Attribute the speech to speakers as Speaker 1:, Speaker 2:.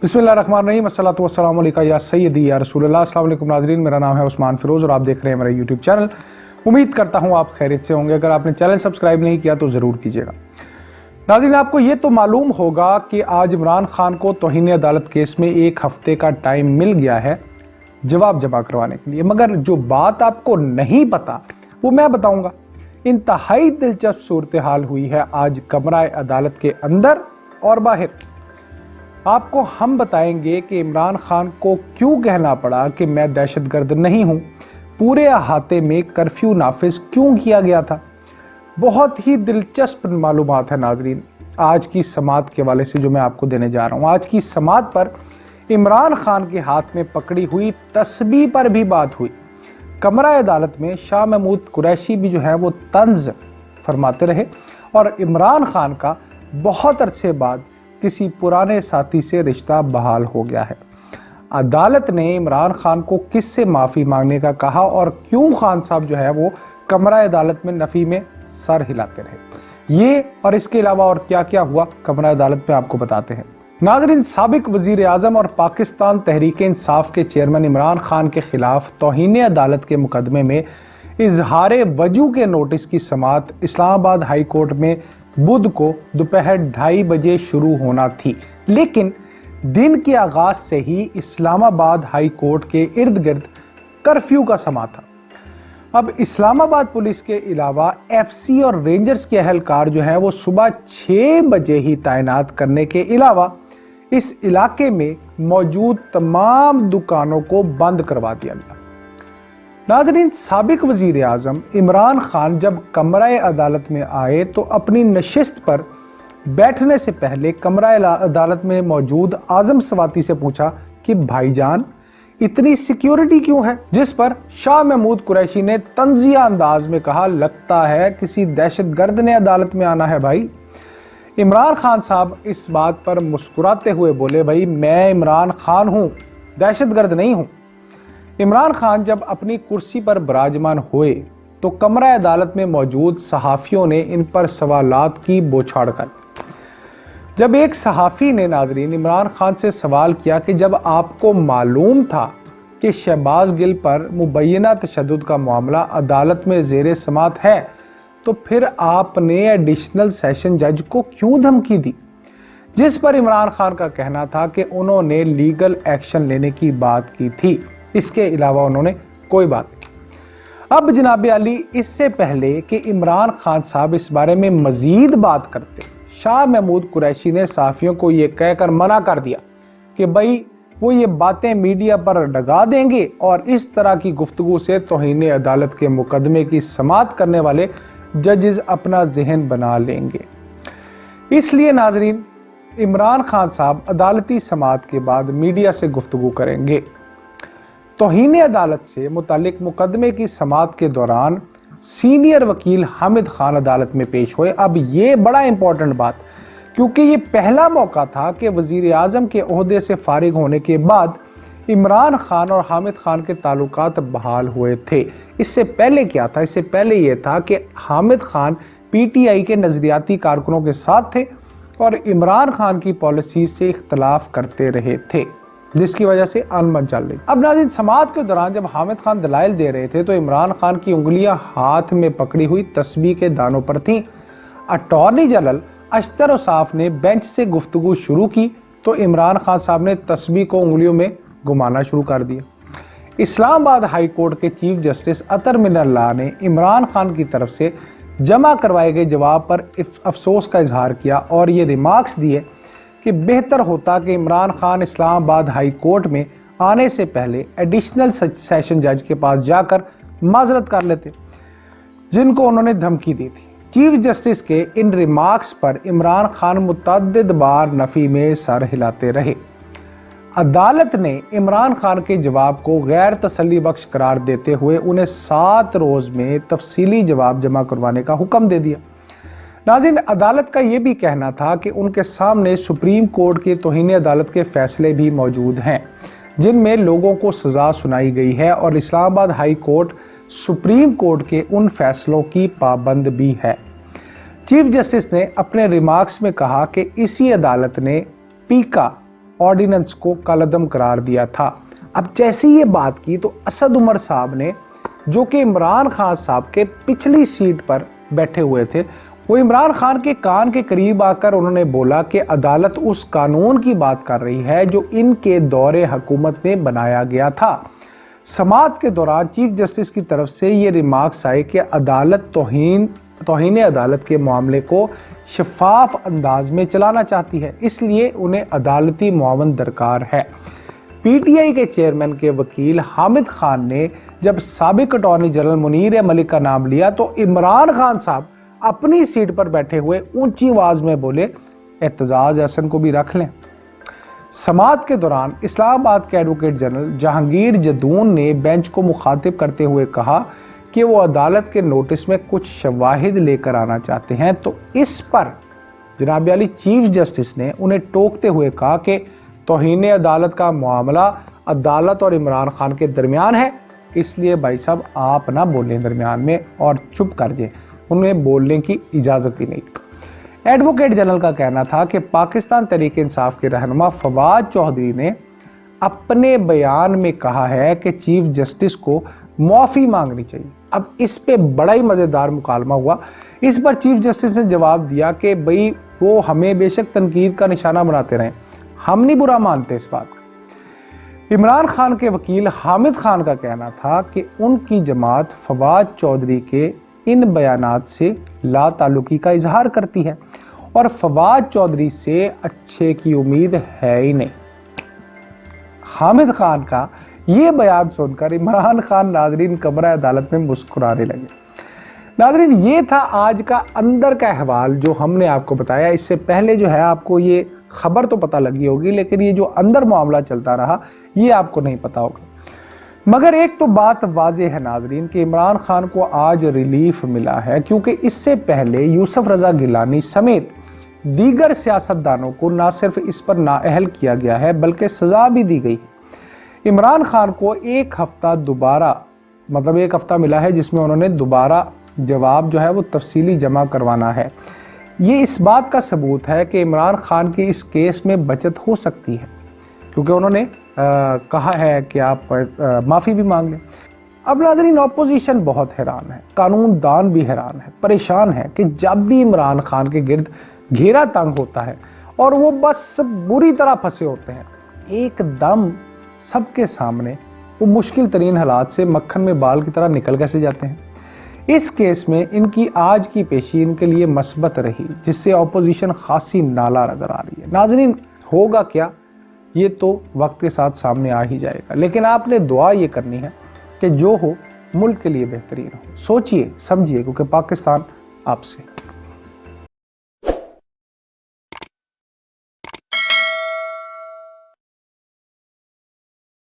Speaker 1: बिस्मिल्लाहिर्रहमानिर्रहीम अस्सलातु वस्सलामु अलैका या सय्यदी या रसूलल्लाह। अस्सलाम वालेकुम नाज़रीन, मेरा नाम है उस्मान फिरोज़ और आप देख रहे हैं मेरा यूट्यूब चैनल। उम्मीद करता हूं आप खैरियत से होंगे। अगर आपने चैनल सब्सक्राइब नहीं किया तो ज़रूर कीजिएगा। नाज़रीन, आपको ये तो मालूम होगा कि आज इमरान खान को तौहीन अदालत केस में 1 हफ्ते का टाइम मिल गया है जवाब जमा करवाने के लिए, मगर जो बात आपको नहीं पता वो मैं बताऊंगा। इंतहाई दिलचस्प सूरत हाल हुई है आज कमरा अदालत के अंदर और बाहर। आपको हम बताएंगे कि इमरान खान को क्यों कहना पड़ा कि मैं दहशतगर्द नहीं हूं, पूरे अहाते में कर्फ्यू नाफिज क्यों किया गया था। बहुत ही दिलचस्प मालूमात है नाजरीन आज की समात के हवाले से जो मैं आपको देने जा रहा हूं। आज की समात पर इमरान खान के हाथ में पकड़ी हुई तस्बीह पर भी बात हुई। कमरा अदालत में शाह महमूद कुरैशी भी जो है वो तंज फरमाते रहे और इमरान खान का बहुत अरसे बाद किसी पुराने साथी से रिश्ता बहाल हो गया है। अदालत ने इमरान खान को किससे माफ़ी मांगने का कहा और क्यों खान साहब जो है वो कमरा अदालत में नफ़ी में सर हिलाते रहे, ये और इसके अलावा और क्या क्या हुआ कमरा अदालत में आपको बताते हैं। नाज़रीन, साबिक वज़ीर आज़म और पाकिस्तान तहरीक इंसाफ के चेयरमैन इमरान खान के खिलाफ तौहीन अदालत के मुकदमे में इजहार वजू के नोटिस की समात इस्लामाबाद हाई कोर्ट में बुध को दोपहर 2:30 बजे शुरू होना थी, लेकिन दिन के आगाज से ही इस्लामाबाद हाई कोर्ट के इर्द गिर्द कर्फ्यू का समा था। अब इस्लामाबाद पुलिस के अलावा एफसी और रेंजर्स के अहलकार जो है वो सुबह 6 बजे ही तैनात करने के अलावा इस इलाके में मौजूद तमाम दुकानों को बंद करवा दिया गया। नाज़रीन, साबिक वज़ीर आज़म इमरान खान जब कमरा अदालत में आए तो अपनी नशिस्त पर बैठने से पहले कमरा अदालत में मौजूद आज़म सवाती से पूछा कि भाईजान इतनी सिक्योरिटी क्यों है, जिस पर शाह महमूद कुरैशी ने तंजिया अंदाज में कहा, लगता है किसी दहशतगर्द ने अदालत में आना है भाई। इमरान खान साहब इस बात पर मुस्कुराते हुए बोले, भाई मैं इमरान खान हूं, दहशतगर्द नहीं हूं। इमरान खान जब अपनी कुर्सी पर विराजमान हुए तो कमरा अदालत में मौजूद सहाफ़ियों ने इन पर सवालात की बौछार कर। जब एक सहाफ़ी ने नाजरीन इमरान खान से सवाल किया कि जब आपको मालूम था कि शहबाज गिल पर मुबैना तशद्दुद का मामला अदालत में ज़ेरे समात है तो फिर आपने एडिशनल सेशन जज को क्यों धमकी दी, जिस पर इमरान खान का कहना था कि उन्होंने लीगल एक्शन लेने की बात की थी, इसके अलावा उन्होंने कोई बात नहीं। अब जनाब अली, इससे पहले कि इमरान खान साहब इस बारे में मजीद बात करते, शाह महमूद कुरैशी ने साफियों को यह कहकर मना कर दिया कि भाई वो ये बातें मीडिया पर डगा देंगे और इस तरह की गुफ्तगू से तौहीन अदालत के मुकदमे की समात करने वाले जजेस अपना जहन बना लेंगे। इसलिए नाजरीन, इमरान खान साहब अदालती समात के बाद मीडिया से गुफ्तगू करेंगे। तौहीन अदालत से मुतालिक मुकदमे की समात के दौरान सीनियर वकील हामिद खान अदालत में पेश हुए। अब ये बड़ा इंपॉर्टेंट बात, क्योंकि ये पहला मौका था कि वज़ीर आज़म के ओहदे से फारिग होने के बाद इमरान खान और हामिद खान के ताल्लुकात बहाल हुए थे। इससे पहले क्या था? इससे पहले ये था कि हामिद खान पीटीआई के नज़रियाती कारकुनों के साथ थे और इमरान खान की पॉलिसी से इख्तलाफ करते रहे थे, जिसकी वजह से अनबन चल रही। अब नाज़रीन, समात के दौरान जब हामिद खान दलाइल दे रहे थे तो इमरान खान की उंगलियां हाथ में पकड़ी हुई तस्बीह के दानों पर थीं। अटॉर्नी जनरल अशतर औसाफ ने बेंच से गुफ्तगू शुरू की तो इमरान खान साहब ने तस्बीह को उंगलियों में घुमाना शुरू कर दिया। इस्लामाबाद हाई कोर्ट के चीफ जस्टिस अतर मिनल्लाह ने इमरान खान की तरफ से जमा करवाए गए जवाब पर अफसोस का इजहार किया और ये रिमार्क्स दिए कि बेहतर होता कि इमरान खान इस्लामाबाद हाई कोर्ट में आने से पहले एडिशनल सेशन जज के पास जाकर माजरत कर लेते, जिनको उन्होंने धमकी दी थी। चीफ जस्टिस के इन रिमार्क्स पर इमरान खान मुतअद्दिद बार नफ़ी में सर हिलाते रहे। अदालत ने इमरान खान के जवाब को गैर तसल्ली बख्श करार देते हुए उन्हें 7 रोज़ में तफसीली जवाब जमा करवाने का हुक्म दे दिया। नाज़रीन, अदालत का ये भी कहना था कि उनके सामने सुप्रीम कोर्ट के तौहीन अदालत के फैसले भी मौजूद हैं जिनमें लोगों को सज़ा सुनाई गई है और Islamabad high court supreme court के उन फैसलों की पाबंद भी है। चीफ जस्टिस ने अपने रिमार्क्स में कहा कि इसी अदालत ने पीका ऑर्डिनेंस को कलअदम करार दिया था। अब जैसे ये बात की तो असद उमर साहब ने, जो कि इमरान खान साहब के पिछली सीट पर बैठे हुए थे, वो इमरान खान के कान के करीब आकर उन्होंने बोला कि अदालत उस कानून की बात कर रही है जो इनके दौरे हुकूमत में बनाया गया था। समाअत के दौरान चीफ जस्टिस की तरफ से ये रिमार्क्स आए कि अदालत तौहीन अदालत के मामले को शफाफ अंदाज में चलाना चाहती है, इसलिए उन्हें अदालती मुआवनत दरकार है। पीटीआई के चेयरमैन के वकील हामिद खान ने जब साबिक अटॉर्नी जनरल मुनीर मलिक का नाम लिया तो इमरान खान साहब अपनी सीट पर बैठे हुए ऊंची आवाज में बोले, एतजाज हसन को भी रख लें। समाअत के दौरान इस्लामाबाद के एडवोकेट जनरल जहांगीर जदून ने बेंच को मुखातिब करते हुए कहा कि वो अदालत के नोटिस में कुछ शवाहिद लेकर आना चाहते हैं, तो इस पर जनाब आली चीफ जस्टिस ने उन्हें टोकते हुए कहा कि तौहीन अदालत का मामला अदालत और इमरान खान के दरमियान है, इसलिए भाई साहब आप ना बोलें दरमियान में और चुप कर जाए, उन्हें बोलने की इजाज़त ही नहीं। एडवोकेट जनरल का कहना था कि पाकिस्तान तहरीक इंसाफ के रहनुमा फवाद चौधरी ने अपने बयान में कहा है कि चीफ जस्टिस को माफ़ी मांगनी चाहिए। अब इस पे बड़ा ही मज़ेदार मुकालमा हुआ। इस पर चीफ जस्टिस ने जवाब दिया कि भाई वो हमें बेशक तनकीद का निशाना बनाते रहें, हम नहीं बुरा मानते इस बात का। इमरान खान के वकील हामिद खान का कहना था कि उनकी जमात फवाद चौधरी के इन बयानात से ला ताल्लुकी का इजहार करती है और फवाद चौधरी से अच्छे की उम्मीद है ही नहीं। हामिद खान का ये बयान सुनकर इमरान खान नाजरीन कमरा अदालत में मुस्कुराने लगे। नाजरीन, ये था आज का अंदर का अहवाल जो हमने आपको बताया। इससे पहले जो है आपको ये खबर तो पता लगी होगी, लेकिन ये जो अंदर मामला चलता रहा ये आपको नहीं पता होगा। मगर एक तो बात वाज़ेह है नाजरीन कि इमरान खान को आज रिलीफ मिला है, क्योंकि इससे पहले यूसुफ रज़ा गिलानी समेत दीगर सियासतदानों को ना सिर्फ इस पर नाअहल किया गया है बल्कि सज़ा भी दी गई। इमरान खान को एक हफ्ता मिला है जिसमें उन्होंने दोबारा जवाब जो है वो तफसीली जमा करवाना है। ये इस बात का सबूत है कि इमरान खान की इस केस में बचत हो सकती है, क्योंकि उन्होंने कहा है कि आप माफ़ी भी मांग लें। अब नाज़रीन, ऑपोजिशन बहुत हैरान है, कानूनदान भी हैरान है, परेशान है कि जब भी इमरान खान के गिर्द घेरा तंग होता है और वो बस बुरी तरह फंसे होते हैं, एकदम सबके सामने वो मुश्किल तरीन हालात से मक्खन में बाल की तरह निकल कैसे जाते हैं। इस केस में इनकी आज की पेशी इनके लिए मस्बत रही, जिससे ऑपोजिशन खासी नाला नजर आ रही है। नाज़रीन, होगा क्या ये तो वक्त के साथ सामने आ ही जाएगा, लेकिन आपने दुआ ये करनी है कि जो हो मुल्क के लिए बेहतरीन हो। सोचिए समझिए, क्योंकि पाकिस्तान आपसे